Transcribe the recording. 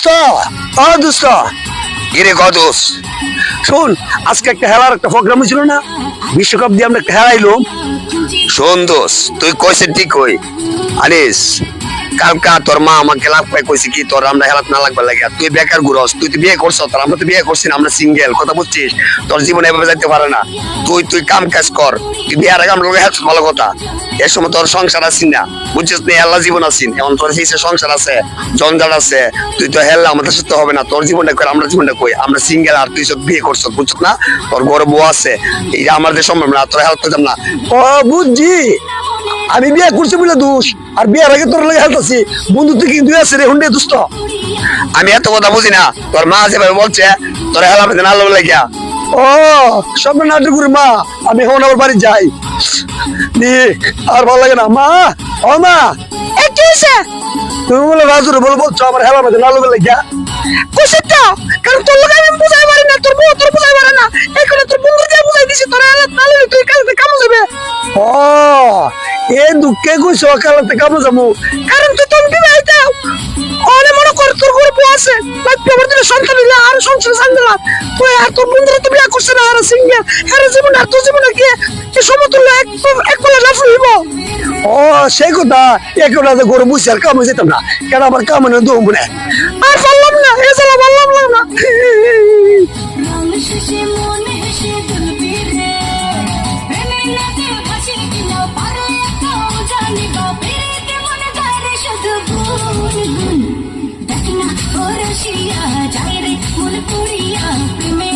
দোস্ত দোস্ত গিরে কদোস শোন, আজকে একটা একটা প্রোগ্রাম হয়েছিল না, বিশ্বকাপ দিয়ে আমরা একটা হেরাইলাম। শোন দোস, তুই কইছে ঠিক কই আনিস। কালকা তোর মা আমাকে লাভ পাই কইছে কি তোর আমরা হেলাত না লাগবে লাগে। তুই বেকার ঘুরস, তুই তো বিয়ে করছ, তোর আমরা তো বিয়ে করছি না, আমরা সিঙ্গেল। কথা বুঝছিস? তোর জীবনে এভাবে যাইতে পারে না। তুই কাম কাজ কর, তুই বিয়ের আগে আমরা হেল্প ভালো কথা। এর সময় তোর সংসার আছিস না, বুঝছিস না? আল্লাহ জীবন আছিস, এখন তোর হিসেবে সংসার আছে, জঞ্জাল আছে। তুই তো হেল্লা আমাদের সাথে হবে না। তোর জীবনটা কই, আমরা জীবনটা কই? আমরা সিঙ্গেল, আর তুই সব বিয়ে করছ, বুঝছিস না? তোর ঘরে বউ আছে, এই আমাদের সম্ভব না, তোর হেল্প করতাম না। বুঝছি, আমি বিয়ে করছি বলে দোষ, আর বিয়ের আগে তোর লাগে হেল্প আছি। বন্ধু তুই কিন্তু আছে রে হুন্ডে দোস্ত। আমি এত কথা বুঝি না। তোর মা যেভাবে বলছে তোর হেলা পেতে না লাগিয়া। ও সব নাটকের মা, আমি এখন আমার বাড়ি যাই। আর ভালো লাগে না মা। ও মা, কি হয়েছে? তুমি বলে রাজুরে বলছো আমার হেলা পেতে না লাগিয়া। কুসে তো কারণ তোর লোক আমি বুঝাই পারি না, তোর বউ তোর বুঝাই পারে না। এখন তোর বন্ধু দিয়ে বুঝাই দিছি তোর হালাত না লইলে তুই কালকে কামো যাবে। ও এ দুঃখে কইছো কালাতে কামো যাবো। কারণ তুই তোর বিবাহ দাও অনে মনে কর তোর ঘরে বউ আছে, লাগবে আমার দিলে সন্তান হইলে আর সংসার সামলাম। তুই আর তোর বন্ধুরা তো বিয়ে করছে না, আর সিঙ্গেল। আর জীবন আর তোর জীবনে কি সমতুল্য এক বলে লাভ হইব? ও সেই কথা, একটা গরু বুঝছি আর কামে যেতাম না, কেন আমার কামে দম বলে আর পারলাম না, এ জ্বালা পারলাম না। দেখনা ওরা শিয়া যায় রে মন পুরিয়া প্রেমে